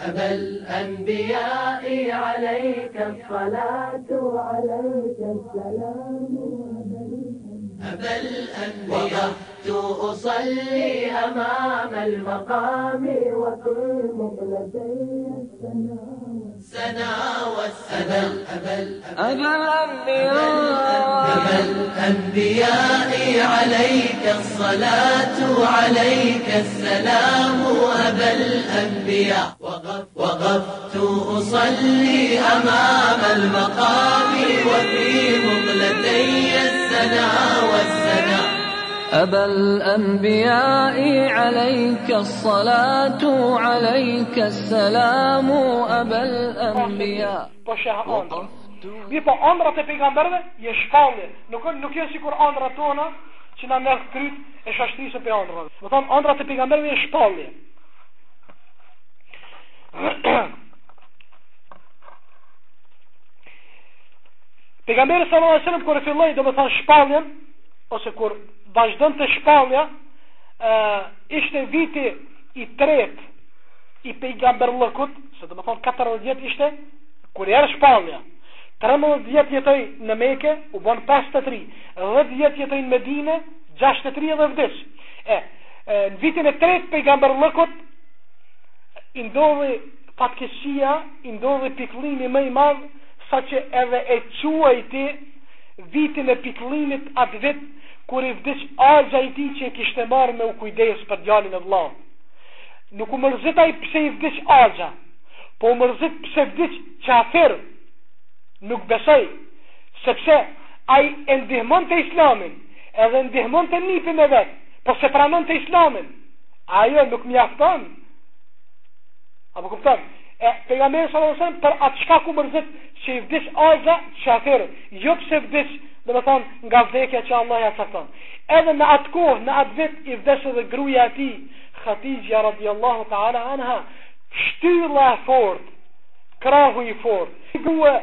أبا الأنبياء عليك الصلاة وعليك السلام أبا الأنبياء وقفت أصلي أمام المقام وفي مقلتي السنا والسلام أبا الأنبياء عليك الصلاة وعليك السلام أبا الأنبياء وقفت أصلي أمام المقام وفي مقلتي السنا والسلام أبا الأنبياء عليك الصلاة عليك السلام أبا الأنبياء. Mi po ëndrat e pejgamberëve je shpallje, nuk janë sikur ëndrat tona që na merr kryt e shashtrisë pe ëndrave. Do thon ëndrat e pejgamberëve janë shpallje. Pejgamberi sallallahu alajhi wasallam kur filloi domethën shpalljen ose kur vazhdon të shpallja, ishte viti i tretë i pejgamberllëkut, se domethën 40 vjet ishte kur era shpallja. 13 vjet jetoj në Mekë, u bën 53. 10 vjet jetoj në Medinë, 63 edhe vdes. Në vitin e tretë pejgamberllëkut i ndodhi fatkeqësia, i ndodhi pikëllimi më i madh, saqë edhe e quajti vitin e pikëllimit atë vit kur i vdes agja i tij që e kishte marrë me u kujdes për djalin e vllau. Nuk u mërzit ai pse i vdes agja, po u mërzit pse vdes qafir. Nuk besoj, sepse ai e ndihmon të islamin, edhe ndihmon të nipin e vetë, po se pranon të islamin. Ajo nuk mjafton. Apo kupton? Pejgamberi sallallahu alajhi wasallam për atë shkak u mërzit që i vdes agja qafir, jo pse vdes, domethënë nga vdekja që Allah ja cakton. Edhe në atë kohë, në atë vit i vdes edhe gruaja e tij, Khatija radhiyallahu ta'ala anha, shtylla e fortë, krahu i fortë. Grua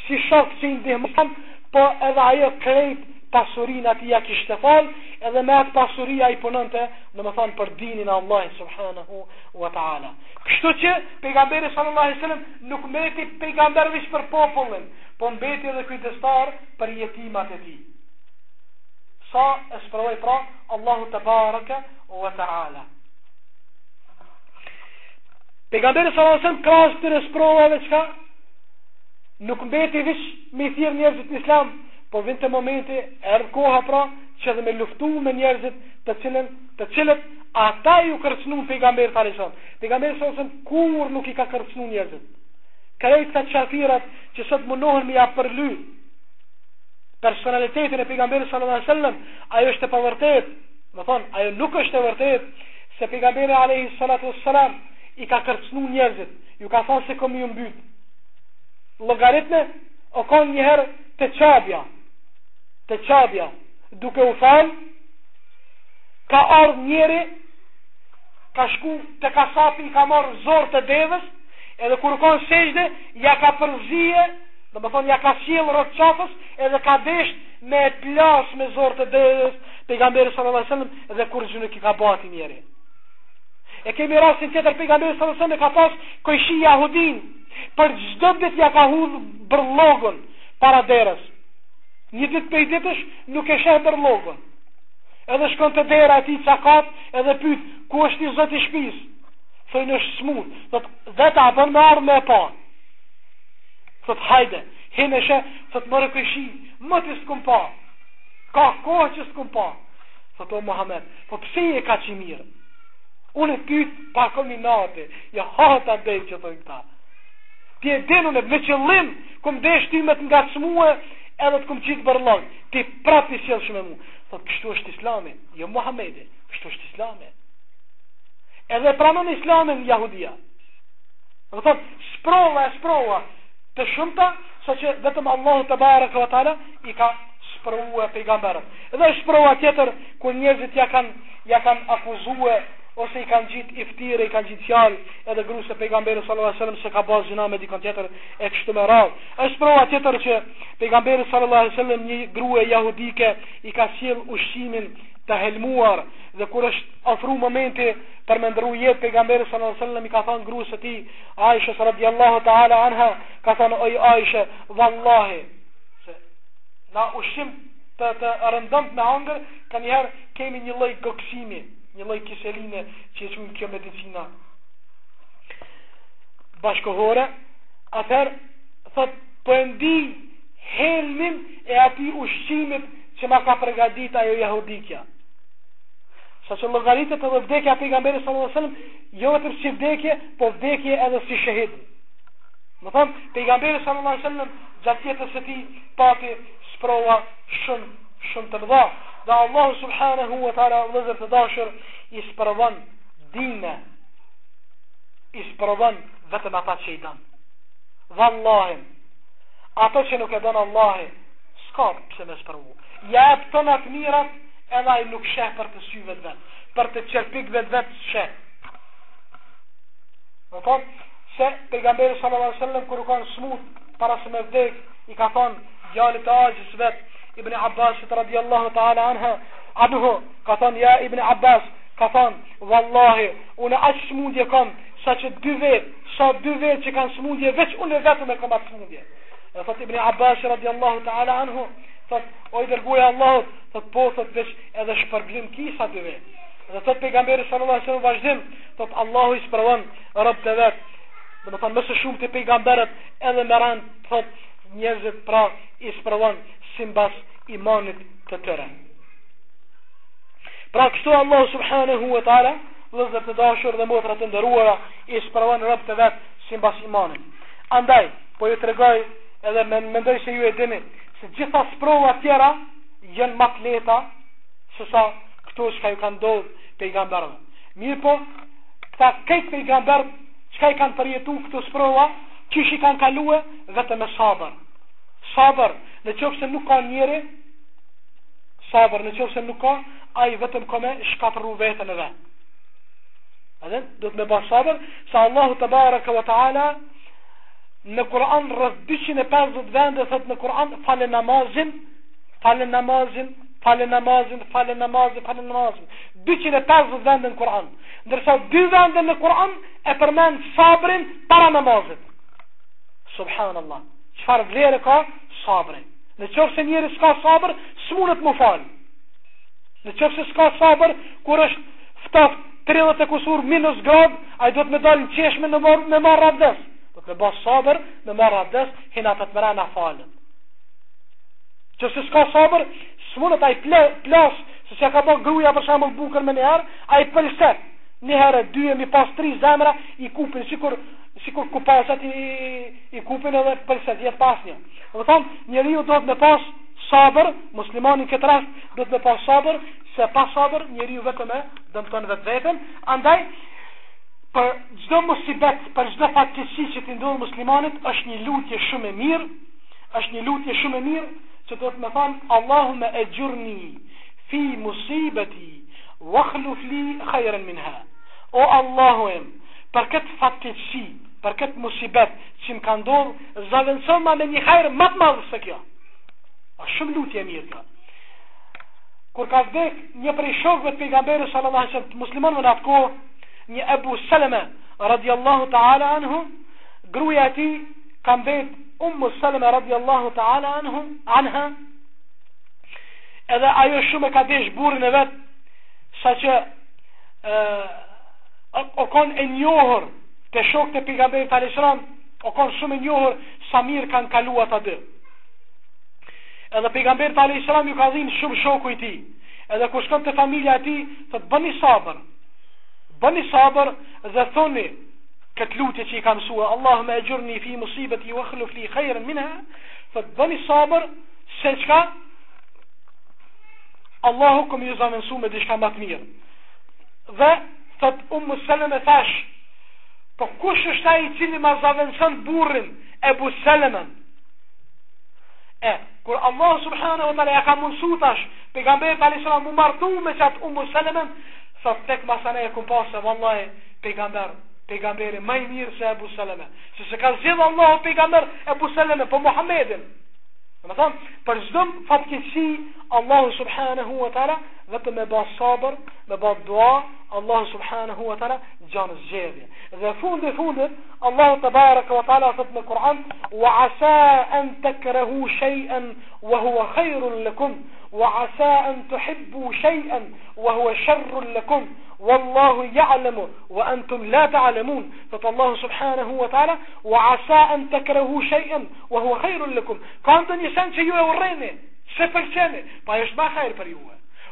si shok që i ndihmon, po edhe ajo krejt pasurin ati ja kishte fal, edhe me atë pasuria i punonte, domethënë për dinin e Allahit subhanahu wa ta'ala. Kështu që pejgamberi sallallahu alaihi wasallam nuk mbeti pejgamber veç për popullin, po mbeti edhe kujdestar për jetimat e tij. Sa e sprovoi pra Allahu te baraka wa ta'ala. Pejgamberi sallallahu alaihi wasallam krahas të sprovave çka nuk mbeti veç me thirr njerëzit në islam, po vjen te momenti erdh koha pra që dhe me luftu me njerëzit të cilët ata ju kërcënuan pejgamberit alayhis salam. Pejgamberi sallallahu alaihi wasallam kur nuk i ka kërcënuar njerëzit. Krejt të qafirat që sot mundohen me ja përly personalitetin e pejgamberit sallallahu alaihi wasallam, ajo është e pavërtet. Do thon, ajo nuk është e vërtet se pejgamberi alayhis salatu wassalam i ka kërcënuar njerëzit. Ju ka thënë se komi ju mbyt. Logaritme o kon njëherë të qabja duke u fal, ka ardh njeri, ka shku të kasapi, ka marrë zorë të devës, edhe kur kon sejdë ja ka përzije, do më thonë ja ka sjell rrot qafës, edhe ka desht me plas me zorë të devës pejgamberi sallallahu alaihi wasallam, dhe kur nuk i ka bati njeri. E kemi rastin tjetër, pejgamberi sallallahu alaihi wasallam ka pas kojshi jahudin, për çdo ditë ja ka hudh bërllogun para derës. Një ditë për ditësh nuk e sheh bërllogun. Edhe shkon te dera e tij cakat, edhe pyet ku është i zoti i shtëpisë. Thonë është smut. Thot vetë apo më ardh me pa. Thot hajde, hinë she, thot morë këshi, më të s'kum pa. Ka kohë që s'kum pa. Thot o Muhammed, po pse e ka që mirë? Unë pyet pa kombinate, ja hata dej që thonë këta. Ti e denune me qëllim kum desh ti me të ngacmue edhe të kum qitë bërlog. Ti prap i sjell shumë mu. Thot kështu është Islami, jo Muhamedi, kështu është Islami. Edhe pranon Islamin jahudia. Do thot sprova të shumta, saqë vetëm Allahu te baraka wa taala i ka sprovuar pejgamberët. Edhe sprova tjetër kur njerëzit ja kanë akuzuar ose i kanë gjitë iftire, i kanë gjitë fjalë edhe grusë pejgamberi sallallahu alaihi wasallam se ka bërë zina me dikon tjetër e kështu me radhë. Është prova tjetër që pejgamberi sallallahu alaihi wasallam një grua jahudike i ka sjell ushqimin të helmuar dhe kur është ofru momenti për me ndru jetë, pejgamberi sallallahu alaihi wasallam i ka thënë gruas së tij, Aisha radhiyallahu ta'ala anha, ka thënë: "Oj Aisha, vallahi, se na ushim të rëndomt me hangër, ka njëherë kemi një lloj goksimi, një lloj kiseline që e quajnë kjo medicina bashkohore." Atëherë thot, po e ndi helmin e ati ushqimit që ma ka përgatit ajo jahudikja. Sa që llogaritët edhe vdekja pejgamberi sallallahu alaihi wasallam, jo vetëm si vdekje, po vdekje edhe si shahid. Më thonë, pejgamberi sallallahu alaihi wasallam gjatë jetës së tij pati sprova shumë të mëdha. Dhe Allahu subhanahu wa taala, vëllezër të dashur, i sprovon dine, i sprovon vetëm ata që i don. Vallahi, ato që nuk e don Allahi, s'ka pse me sprovu. Ja e pëtona të mirat, edhe ai nuk sheh për të syve të vetë, për të qerpikve të vetë sheh. Në thonë, se pejgamberi sallallahu alaihi wasallam kur u kanë smut para se me vdek, i ka thonë djalit të Agjës vet, Ibn Abbas radhiyallahu ta'ala anhu, ka thonë: "Ja Ibn Abbas", ka thonë, "Wallahi, unë aq smundje kam sa që dy vetë që kanë smundje, veç unë vetëm e kam atë smundje." E thot Ibn Abbas radhiyallahu ta'ala anhu, thot: "O i dërguari i Allahut", thot, "po thot veç edhe shpërblim kisa dy vetë." Dhe thot pejgamberi sallallahu alaihi wasallam vazhdim, thot: "Allahu i sprovon rob të vet." Do të thonë më së shumti pejgamberët edhe me rand, thot, njerëzit pra i sprovon simbas imanit të tyre. Pra kështu Allahu subhanahu wa taala, vëllezër të dashur dhe motra të nderuara, i sprovon rob të vet simbas imanit. Andaj, po ju tregoj edhe mendoj se ju e dini se gjitha sprova tjera janë më të lehta se sa këto që ju kanë ndodhur pejgamberëve. Mirë po, këta këtë pejgamberë çka i kanë përjetu këto sprova, çish i kanë kaluar vetëm me sabër. Sabër, në qoftë se nuk ka njeri, sabër, në qoftë se nuk ka, ai vetëm ka me shkatërru vetën e vet. Edhe do të me bëj sabër, se Allahu te baraka wa taala në Kur'an rreth 250 vende thot në Kur'an: "Falë namazin, falë namazin, falë namazin, falë namazin, falë namazin." 250 vende në Kur'an, ndërsa 2 vende në Kur'an e përmend sabrin para namazit. Subhanallah, çfarë vlerë ka sabri? Në qoftë se njeri s'ka sabër, s'mundet më fal. Në qoftë se s'ka sabër, kur është ftoft 30 e kusur minus grad, ai do të më dalë në çeshme me marr abdes. Do të bëj sabër, me marr abdes, hina të mëra na falën. Nëse s'ka sabër, s'mundet ai plas, se çka ka bën gruaja për shembull bukën më herë, ai pëlset. Një herë, dy e mi pas 3 zemra, i kupin sikur ku pasat i kupin edhe pëlset, jetë pas një. Do thonë, njeriu do të me pas sabër, muslimani këtë rast do të me pas sabër, se pa sabër njeriu vetëm e dëmton vetveten. Andaj për çdo musibet, për çdo fatkeqësi që t'i ndodh muslimanit, është një lutje shumë e mirë, që do të më thonë: "Allahumma ajurni fi musibati wa akhlif li khayran minha." O Allahu im, për këtë fatkeqësi, për këtë musibet që më ka ndodhur, zaventson me një hajër më të madh se kjo. Është shumë lutje e mirë kjo. Kur ka vdek një prej shokëve të pejgamberit sallallahu alaihi wasallam, muslimanëve në atë kohë, një Abu Salama radhiyallahu ta'ala anhu, gruaja e tij ka mbet Ummu Salama radhiyallahu ta'ala anha, edhe ajo shumë e ka desh burrin e vet, saqë o kon e njohur të shokët e pejgamberit alayhis salam, o kon shumë e njohur sa mirë kanë kaluar ata dy. Edhe pejgamberi alayhis salam ju ka dhënë shumë shoku i tij. Edhe kur shkon te familja e tij, thotë bëni sabër. Bëni sabër dhe thoni këtë lutje që i ka mësua: "Allahumma ajurni fi musibati wa akhlif li khayran minha." Thotë bëni sabër se çka Allahu kum ju zamensu me diçka më të mirë. Dhe thot Ummu Salama thash: "Po kush është ai i cili ma zaventson burrin Abu Salama?" Kur Allah subhanahu wa taala ja ka mundsu tash pejgamberit alayhis salam u martu me çat Ummu Salama, thot tek masana e kum pasë vallahi pejgamberi më i mirë se Abu Salama, se ka zgjedhur Allahu pejgamber Abu Salama po Muhammedin. Domethënë për çdo fatkeqësi Allahu subhanahu wa taala vetëm me bë sabër, me bë dua, Allah subhanahu wa taala gjan zgjedhje. Dhe fundit Allah tabaraka wa taala thot në Kur'an: "Wa asa an takrahu shay'an wa huwa khairun lakum, wa asa an tuhibbu shay'an wa huwa sharrun lakum, wallahu ya'lamu wa antum la ta'lamun." Thot Allah subhanahu wa taala: "Wa asa an takrahu shay'an wa huwa khairun lakum." Ka ndonjë sen që ju e urreni, se pëlqeni, pa është më khair për ju.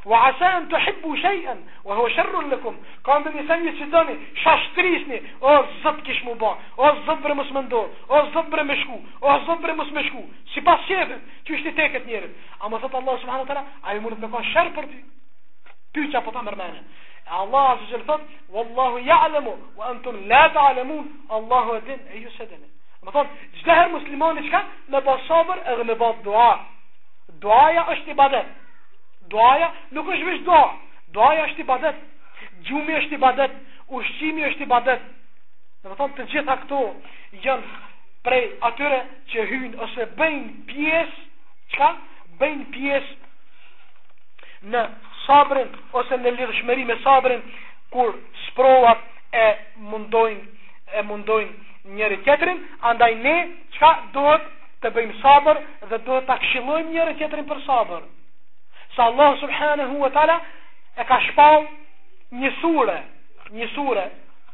وعسى أن تحبوا شيئا وهو شر لكم. كان دني سني سيداني شاشتريسني او زب كش مبا او زبر مسمندو او زبر مشكو او زبر مسمشكو سي باس شيفن tu ishte teket njerët. Ama thot Allah subhanahu wa taala, ai mund të ka shër për ty. Ty çka po ta mërmane. Allah azza wa thot: "Wallahu ya'lamu wa antum la ta'lamun." Allahu e din, e ju s'e dini. Do thot, çdo herë muslimani çka me bë sabër edhe me bë dua. Duaja është ibadet. Duaja nuk është vetëm dua. Duaja është ibadet. Gjumi është ibadet, ushqimi është ibadet. Do thonë të gjitha këto janë prej atyre që hyjnë ose bëjnë pjesë, çka? Bëjnë pjesë në sabrin ose në lidhshmëri me sabrin kur sprovat e mundojnë njëri tjetrin, andaj ne çka duhet të bëjmë sabër dhe duhet ta këshillojmë njëri tjetrin për sabër. Sa Allah subhanahu wa taala e ka shpall një sure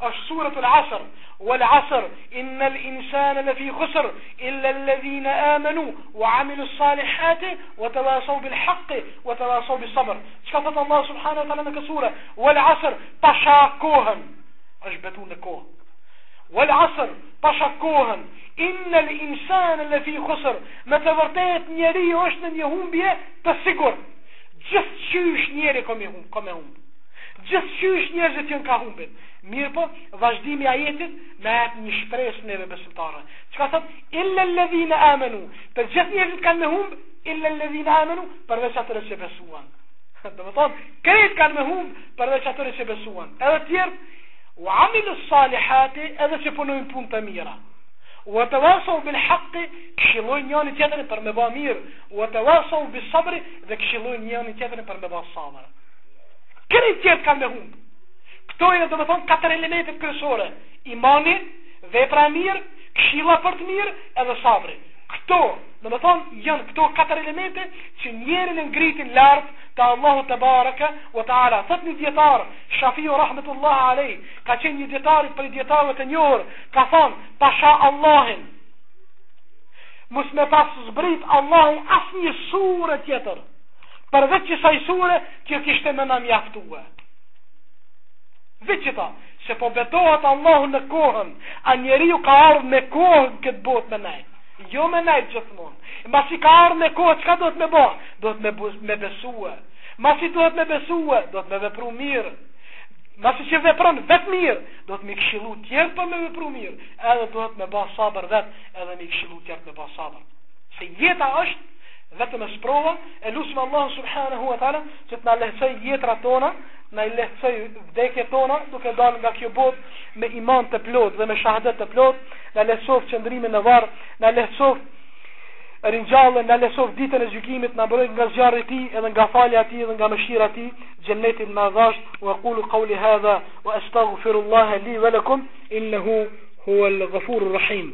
është suratul Asr. Wal Asr innal insana lafi khusr illa alladhina amanu wa amilus salihati wa tawasaw bil haqqi wa tawasaw bis sabr. Çka thot Allah subhanahu wa taala në këtë sure? Wal Asr pasha kohën, është betuar në kohë. Wal Asr pasha kohën, innal insana lafi khusr. Me të vërtetë njeriu është në një humbje të sigurt. Gjithçysh njeri ka me humb. Gjithçysh njerëzit janë ka humbin. Mirë po, vazhdimi i ajetit na jep një shpresë neve besimtarë. Çka thot? Illa alladhina amanu. Për gjithë njerëzit kanë me humb, illa alladhina amanu, përveç atyre që besuan. Do të thonë, krejt kanë me humb, përveç atyre që besuan. Edhe të tjerë, wa amilus salihati, edhe që punojnë punë të mira. Wa tawasaw bil haqqi, këshillojnë njëri tjetrin për me bë mirë. Wa tawasaw bis sabri, dhe këshillojnë njëri tjetrin për me bë sabër. Krejt tjerë kanë me humb. Këto janë do të thonë katër elemente kryesore: imani, vepra e mirë, këshilla për të mirë edhe sabri. Këto, do të thonë, janë këto katër elemente që njerin e ngritin lart te Allahu te baraka wa taala. Thot një dietar, Shafiu rahmetullah alayh, ka qenë një dietar për dietarëve të njohur, ka thonë: "Pasha Allahin, mos me pas zbrit Allahi asnjë sure tjetër, përveç kësaj sure që kishte më na mjaftua." Veçita, se po betohet Allahu në kohën, a njeriu ka ardhur me kohën këtë botë me nejt. Jo me nejt gjithmonë. Masi ka ardhur me kohë, çka do të me bë? Do të me besue. Masi do të me besue, do të me vepru mirë. Masi që vepron vetë mirë, do të me këshillu tjerë për me vepru mirë. Edhe do të me bë sabër vetë, edhe me këshillu tjerë me bë sabër. Se jeta është vetëm e sprova, e lusim Allah subhanahu wa taala që të na lehtësoj jetrat tona, na i lehtësoj vdekjet tona, duke dalë nga kjo botë me iman të plot dhe me shahadet të plot, na lehtësof qëndrimin në varr, na lehtësof ringjallën, na lehtësof ditën e gjykimit, na mbrojt nga zjarri i tij edhe nga falja e tij edhe nga mëshira e tij, xhennetin madhash. Wa aqulu qawli hadha wa astaghfirullaha li wa lakum innahu huwal ghafurur rahim.